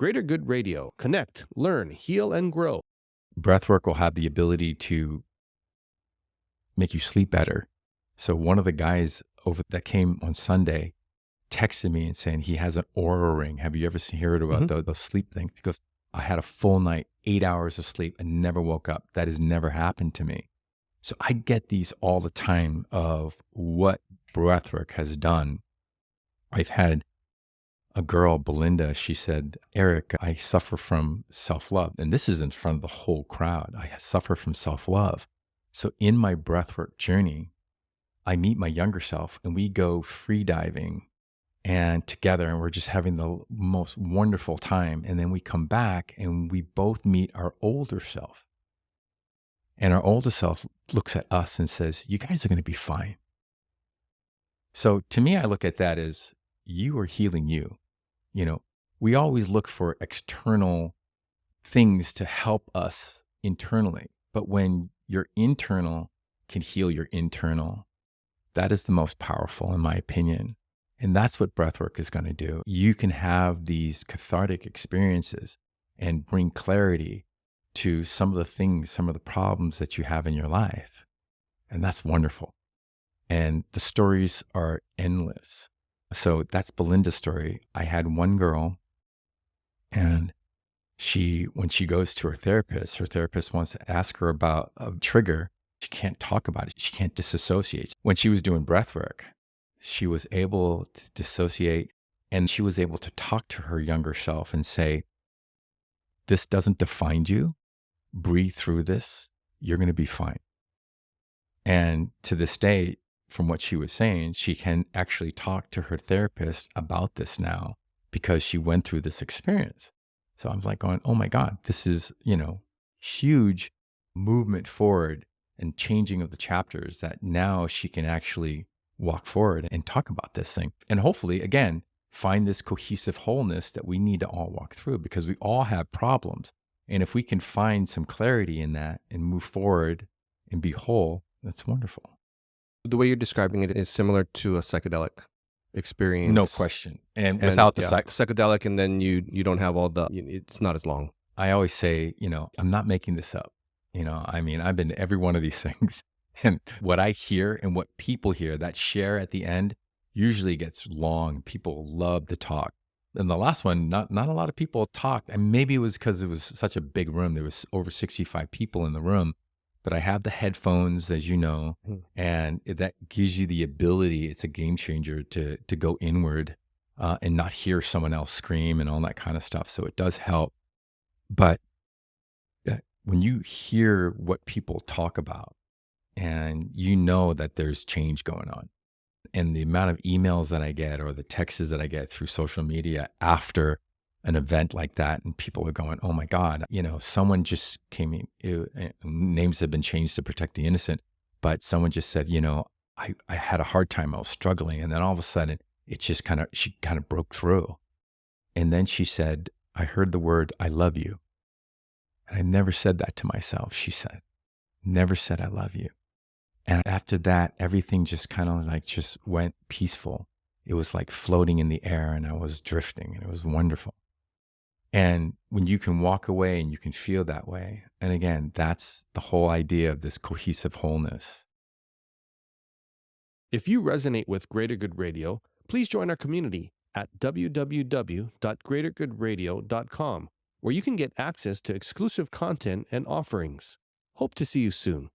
Greater Good Radio. Connect, learn, heal, and grow. Breathwork will have the ability to make you sleep better. So one of the guys over that came on Sunday texted me and saying he has an Aura ring. Have you ever heard about those sleep things? He goes, I had a full night, 8 hours of sleep and never woke up. That has never happened to me. So I get these all the time of what breathwork has done. I've had a girl, Belinda, she said, Eric, I suffer from self-love. And this is in front of the whole crowd. I suffer from self-love. So in my breathwork journey, I meet my younger self and we go free diving and together, and we're just having the most wonderful time. And then we come back and we both meet our older self. And our older self looks at us and says, you guys are going to be fine. So to me, I look at that as you are healing you. You know, we always look for external things to help us internally. But when your internal can heal your internal, that is the most powerful, in my opinion. And that's what breathwork is going to do. You can have these cathartic experiences and bring clarity to some of the things, some of the problems that you have in your life. And that's wonderful. And the stories are endless. So that's Belinda's story. I had one girl, and when she goes to her therapist wants to ask her about a trigger. She can't talk about it. She can't disassociate. When she was doing breathwork, she was able to dissociate, and she was able to talk to her younger self and say, this doesn't define you. Breathe through this. You're going to be fine. And to this day, from what she was saying, she can actually talk to her therapist about this now because she went through this experience. So I'm like going, oh my God, this is, huge movement forward and changing of the chapters that now she can actually walk forward and talk about this thing. And hopefully, again, find this cohesive wholeness that we need to all walk through, because we all have problems. And if we can find some clarity in that and move forward and be whole, that's wonderful. The way you're describing it is similar to a psychedelic experience. No question. And without the psychedelic, and then you don't have all it's not as long. I always say, I'm not making this up. I've been to every one of these things. And what I hear and what people hear, that share at the end usually gets long. People love to talk. And the last one, not a lot of people talked. And maybe it was because it was such a big room. There was over 65 people in the room. But I have the headphones, as you know, and that gives you the ability, it's a game changer to go inward and not hear someone else scream and all that kind of stuff. So it does help. But when you hear what people talk about, and you know that there's change going on, and the amount of emails that I get or the texts that I get through social media after an event like that, and people are going, oh my God, someone just came in, names have been changed to protect the innocent, but someone just said, I had a hard time, I was struggling. And then all of a sudden she kind of broke through. And then she said, I heard the word, I love you. And I never said that to myself, she said, never said I love you. And after that, everything just kind of just went peaceful. It was like floating in the air, and I was drifting, and it was wonderful. And when you can walk away and you can feel that way, and again, that's the whole idea of this cohesive wholeness. If you resonate with Greater Good Radio, please join our community at www.greatergoodradio.com, where you can get access to exclusive content and offerings. Hope to see you soon.